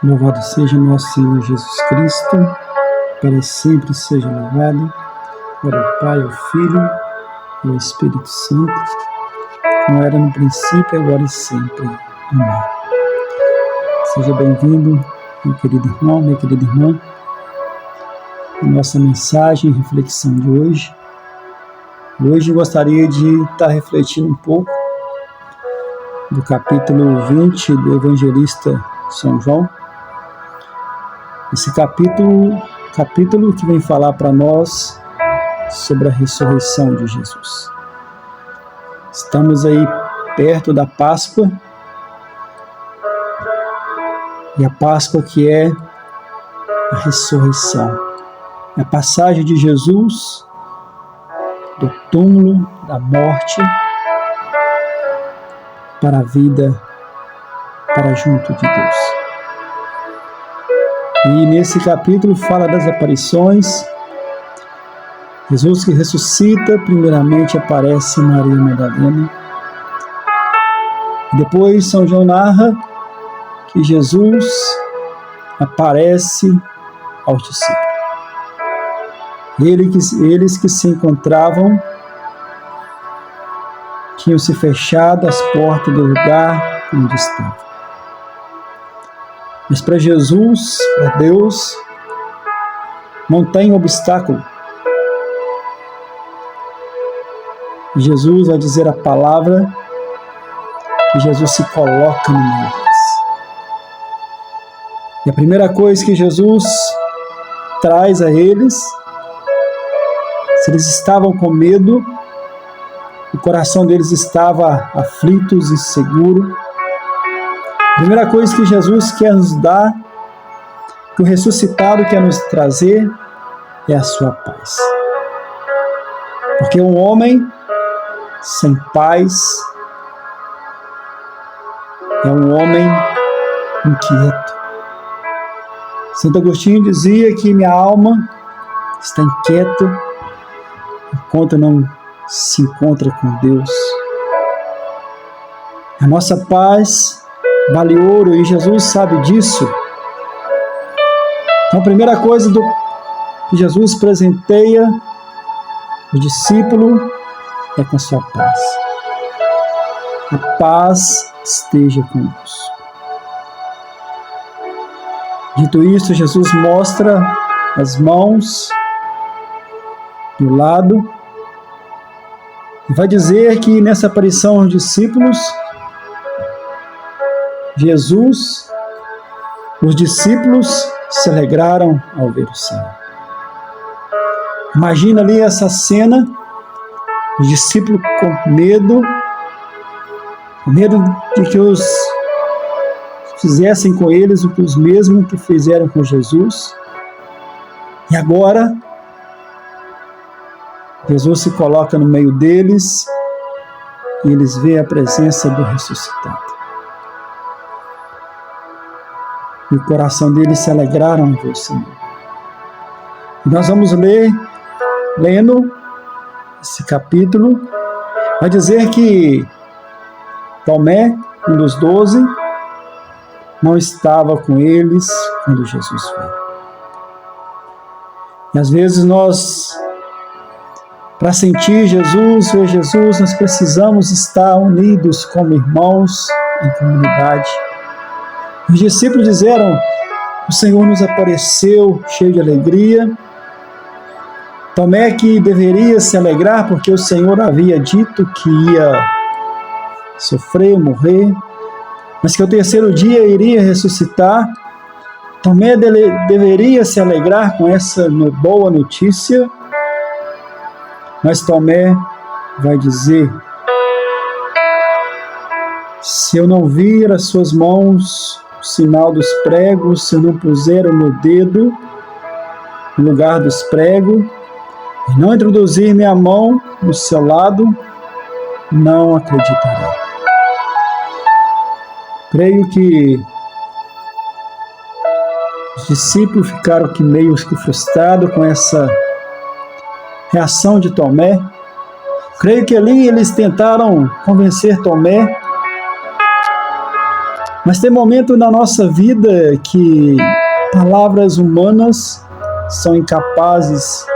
Louvado seja nosso Senhor Jesus Cristo, para sempre seja louvado. Glória ao Pai, ao Filho e ao Espírito Santo, como era no princípio, agora e sempre. Amém. Seja bem-vindo, meu querido irmão, minha querida irmã, a nossa mensagem e reflexão de hoje. Hoje gostaria de estar refletindo um pouco do capítulo 20 do Evangelista São João. Esse capítulo que vem falar para nós sobre a ressurreição de Jesus. Estamos aí perto da Páscoa, e a Páscoa que é a ressurreição, a passagem de Jesus do túmulo, da morte, para a vida, para junto de Deus. E nesse capítulo fala das aparições. Jesus que ressuscita, primeiramente aparece Maria Madalena. Depois São João narra que Jesus aparece aos discípulos. Eles que se encontravam tinham se fechado as portas do lugar onde estavam. Mas para Jesus, para Deus, não tem obstáculo. Jesus vai dizer a palavra que Jesus se coloca no meio deles. E a primeira coisa que Jesus traz a eles, se eles estavam com medo, o coração deles estava aflito e inseguro, a primeira coisa que Jesus quer nos dar, que o ressuscitado quer nos trazer, é a sua paz. Porque um homem sem paz é um homem inquieto. Santo Agostinho dizia que minha alma está inquieta enquanto não se encontra com Deus. A nossa paz vale ouro e Jesus sabe disso. Então a primeira coisa que Jesus presenteia o discípulo é com a sua paz. A paz esteja conosco. Dito isso, Jesus mostra as mãos do lado e vai dizer que nessa aparição aos discípulos, os discípulos se alegraram ao ver o Senhor. Imagina ali essa cena, os discípulos com medo de que os fizessem com eles o que os mesmos que fizeram com Jesus. E agora, Jesus se coloca no meio deles e eles veem a presença do ressuscitado. E o coração deles se alegraram ao ver o Senhor. E nós vamos lendo esse capítulo, vai dizer que Tomé, um dos 12, não estava com eles quando Jesus veio. E às vezes nós, para sentir Jesus, ver Jesus, nós precisamos estar unidos como irmãos em comunidade. Os discípulos disseram, o Senhor nos apareceu cheio de alegria. Tomé que deveria se alegrar porque o Senhor havia dito que ia sofrer, morrer, mas que ao terceiro dia iria ressuscitar. Tomé deveria se alegrar com essa boa notícia, mas Tomé vai dizer, se eu não vir as suas mãos, o sinal dos pregos, se eu não puser o meu dedo no lugar dos pregos, e não introduzir minha mão no seu lado, não acreditarei. Creio que os discípulos ficaram meio frustrados com essa reação de Tomé. Creio que ali eles tentaram convencer Tomé Mas tem momento na nossa vida que palavras humanas são incapazes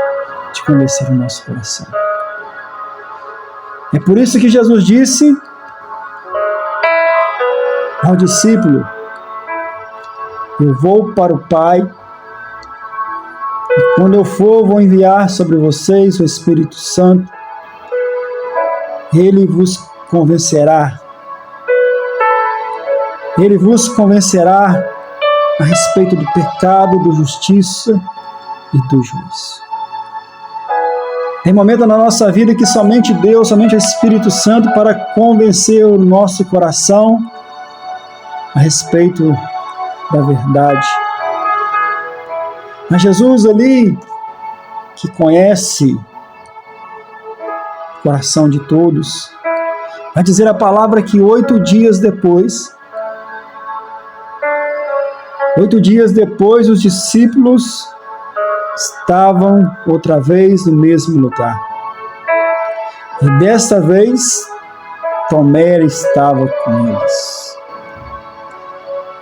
de convencer o nosso coração. É por isso que Jesus disse ao discípulo: eu vou para o Pai, e quando eu for, vou enviar sobre vocês o Espírito Santo. Ele vos convencerá. Ele vos convencerá a respeito do pecado, da justiça e do juízo. Tem momento na nossa vida que somente Deus, somente o Espírito Santo para convencer o nosso coração a respeito da verdade. Mas Jesus ali, que conhece o coração de todos, vai dizer a palavra que 8 dias depois, os discípulos estavam outra vez no mesmo lugar. E desta vez, Tomé estava com eles.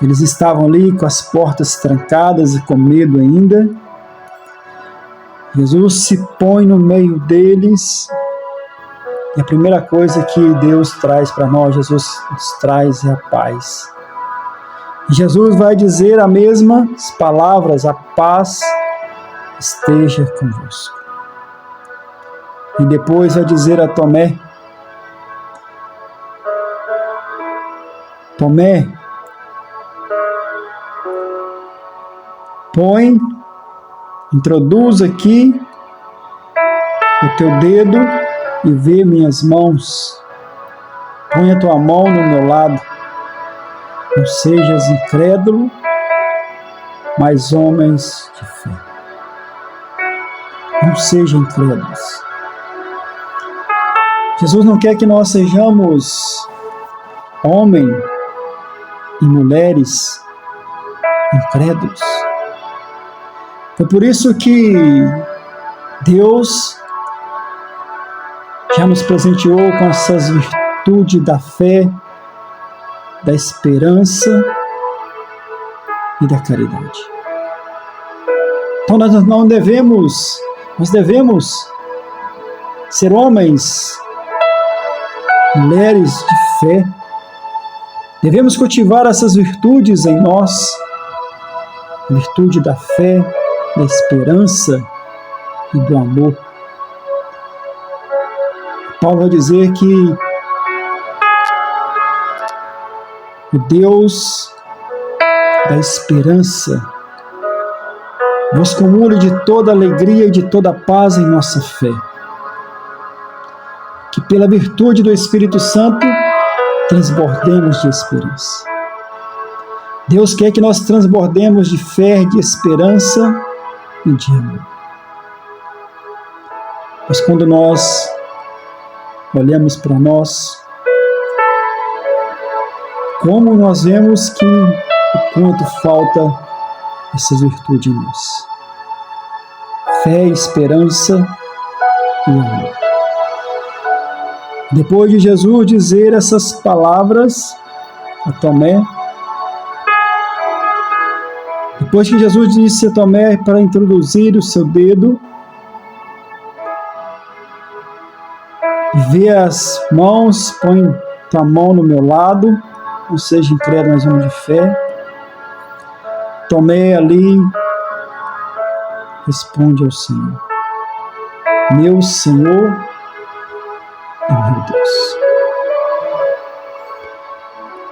Eles estavam ali com as portas trancadas e com medo ainda. Jesus se põe no meio deles. E a primeira coisa que Deus traz para nós, Jesus nos traz é a paz. E Jesus vai dizer as mesmas palavras: a paz esteja convosco. E depois vai dizer a Tomé: Tomé, introduz aqui o teu dedo e vê minhas mãos. Põe a tua mão no meu lado. Não sejas incrédulo, mas homens de fé. Não sejam incrédulos. Jesus não quer que nós sejamos homens e mulheres incrédulos. Foi por isso que Deus já nos presenteou com essas virtudes da fé, da esperança e da caridade. Então nós devemos ser homens, mulheres de fé. Devemos cultivar essas virtudes em nós, a virtude da fé, da esperança e do amor. Paulo vai dizer que o Deus da esperança nos cumule de toda alegria e de toda paz em nossa fé. Que pela virtude do Espírito Santo transbordemos de esperança. Deus quer que nós transbordemos de fé, de esperança e de amor. Mas quando nós olhamos para nós, como nós vemos que o quanto falta essas virtudes em nós. Fé, esperança e amor. Depois de Jesus dizer essas palavras a Tomé, depois que Jesus disse a Tomé para introduzir o seu dedo e ver as mãos, põe tua mão no meu lado, não seja incrédulo, mas homem de fé. Tomé ali responde ao Senhor: meu Senhor e meu Deus.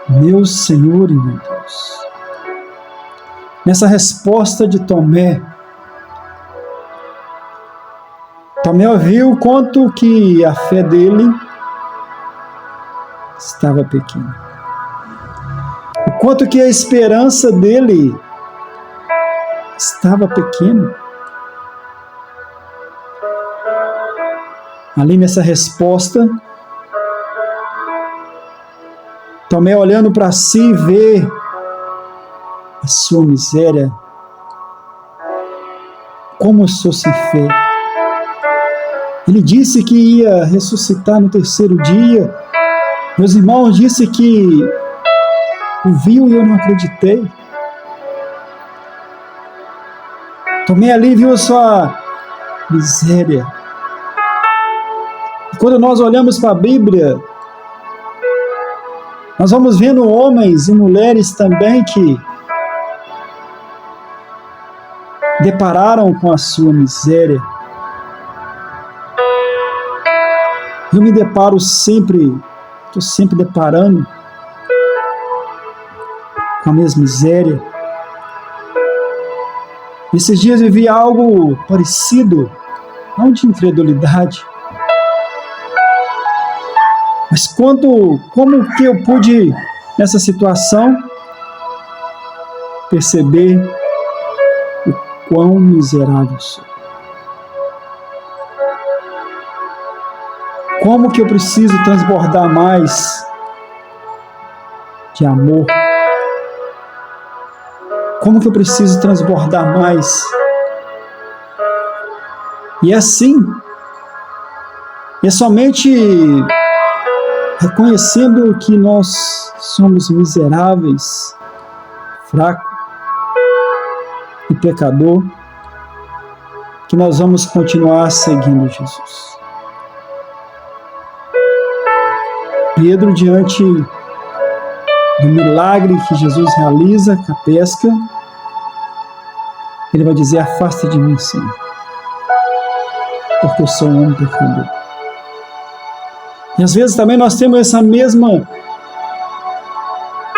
Meu Senhor e meu Deus. Nessa resposta de Tomé, Tomé viu quanto que a fé dele estava pequena. O quanto que a esperança dele estava pequena. Ali nessa resposta, Tomé, olhando para si, vê a sua miséria. Como eu sou sem fé. Ele disse que ia ressuscitar no 3º dia. Meus irmãos, disse que ouviu e eu não acreditei. Tomei ali e viu a sua miséria. E quando nós olhamos para a Bíblia, nós vamos vendo homens e mulheres também que depararam com a sua miséria. Eu me deparo sempre, estou sempre deparando com a mesma miséria. Esses dias eu vi algo parecido, não de incredulidade, mas como que eu pude, nessa situação, perceber o quão miserável sou. Como que eu preciso transbordar mais de amor? Como que eu preciso transbordar mais? E é assim, é somente reconhecendo que nós somos miseráveis, fracos e pecador, que nós vamos continuar seguindo Jesus. Pedro, diante do milagre que Jesus realiza com a pesca, ele vai dizer: afasta de mim, Senhor, porque eu sou um homem pecador. E às vezes também nós temos essa mesma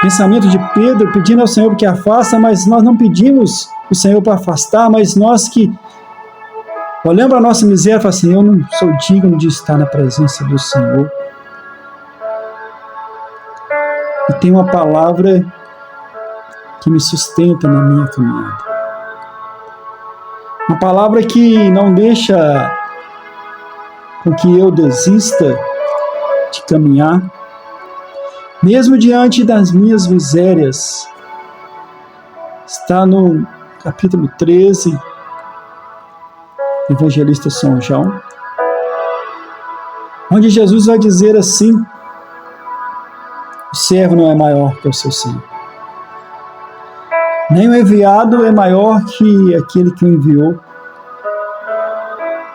pensamento de Pedro, pedindo ao Senhor que afasta, mas nós não pedimos o Senhor para afastar, mas nós que olhamos para a nossa miséria e falamos assim: eu não sou digno de estar na presença do Senhor. E tem uma palavra que me sustenta na minha caminhada. Uma palavra que não deixa com que eu desista de caminhar, mesmo diante das minhas misérias. Está no capítulo 13, Evangelista São João, onde Jesus vai dizer assim: o servo não é maior que o seu senhor, nem o enviado é maior que aquele que o enviou.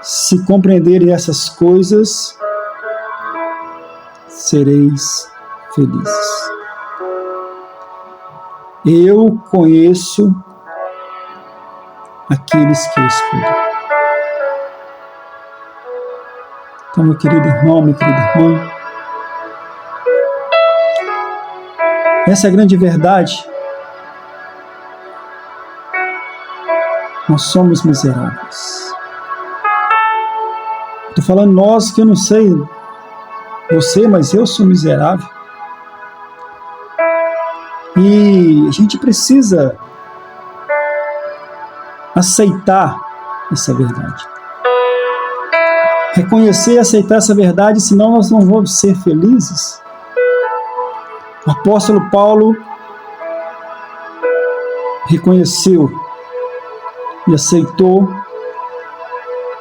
Se compreenderem essas coisas, sereis felizes. Eu conheço aqueles que eu escolho. Então, meu querido irmão, minha querida irmã, essa é a grande verdade. Nós somos miseráveis. Estou falando nós, que eu não sei você, mas eu sou miserável. E a gente precisa aceitar essa verdade. Reconhecer e aceitar essa verdade, senão nós não vamos ser felizes. O apóstolo Paulo reconheceu e aceitou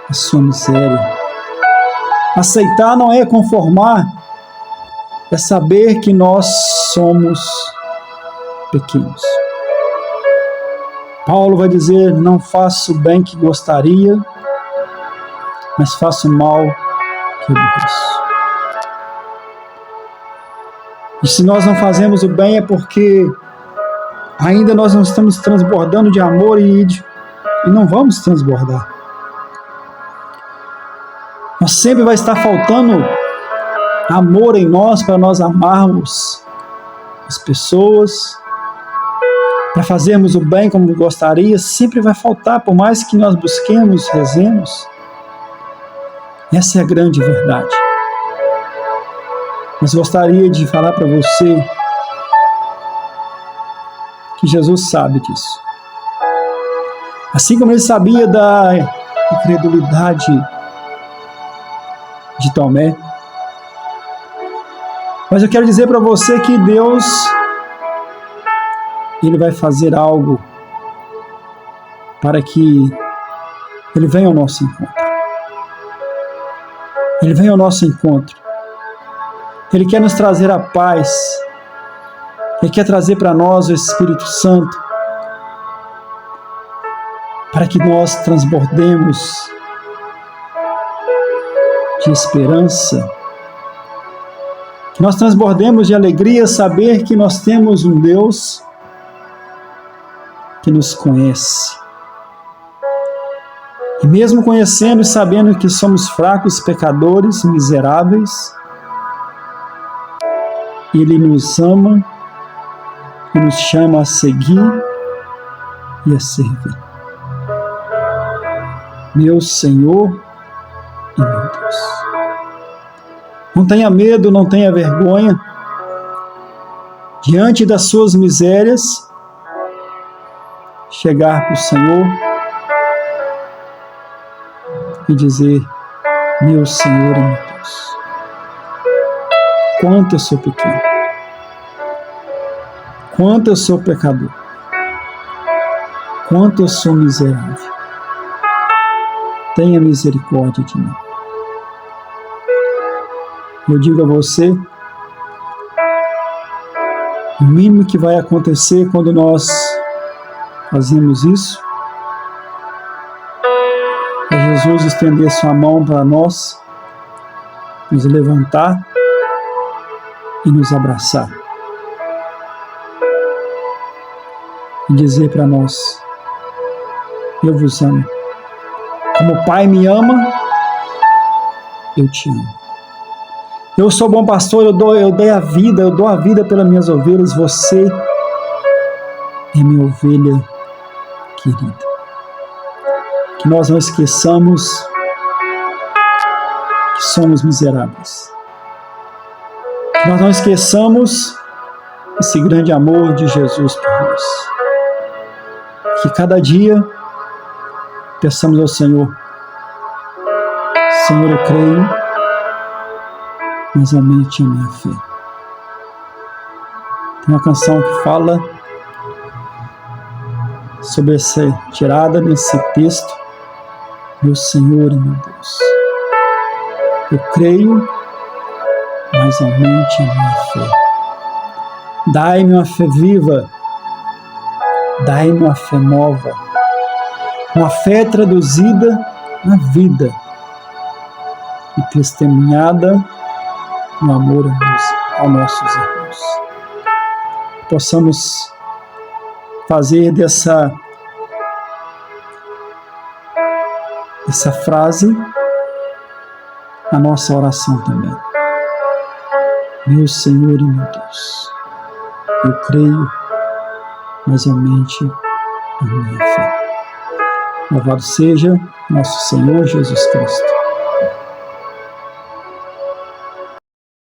a sua miséria. Aceitar não é conformar, é saber que nós somos pequenos. Paulo vai dizer: não faço o bem que gostaria, mas faço o mal que aborreço. E se nós não fazemos o bem é porque ainda nós não estamos transbordando de amor e não vamos transbordar. Nós sempre vai estar faltando amor em nós para nós amarmos as pessoas, para fazermos o bem como gostaria. Sempre vai faltar, por mais que nós busquemos, rezemos. Essa é a grande verdade. Mas gostaria de falar para você que Jesus sabe disso. Assim como ele sabia da incredulidade de Tomé. Mas eu quero dizer para você que Deus, Ele vai fazer algo para que Ele venha ao nosso encontro. Ele vem ao nosso encontro. Ele quer nos trazer a paz. Ele quer trazer para nós o Espírito Santo, para que nós transbordemos de esperança, que nós transbordemos de alegria, saber que nós temos um Deus que nos conhece. E mesmo conhecendo e sabendo que somos fracos, pecadores, miseráveis, Ele nos ama e nos chama a seguir e a servir. Meu Senhor e meu Deus. Não tenha medo, não tenha vergonha. Diante das suas misérias, chegar para o Senhor e dizer: meu Senhor e meu Deus, quanto eu sou pequeno, quanto eu sou pecador, quanto eu sou miserável. Tenha misericórdia de mim. Eu digo a você, o mínimo que vai acontecer quando nós fazemos isso é Jesus estender sua mão para nós, nos levantar e nos abraçar. E dizer para nós: eu vos amo. Como o Pai me ama, eu te amo. Eu sou bom pastor, eu dou a vida pelas minhas ovelhas. Você é minha ovelha querida. Que nós não esqueçamos que somos miseráveis. Que nós não esqueçamos esse grande amor de Jesus por nós. Que cada dia peçamos ao Senhor: Senhor, eu creio, mas aumente a minha fé. Tem uma canção que fala sobre essa tirada nesse texto: meu Senhor e meu Deus, eu creio, mas aumente a minha fé. Dai-me uma fé viva, dai-me uma fé nova, uma fé traduzida na vida e testemunhada no amor aos nossos irmãos. Possamos fazer dessa frase a nossa oração também. Meu Senhor e meu Deus, eu creio, mas aumente a minha fé. Louvado seja nosso Senhor Jesus Cristo.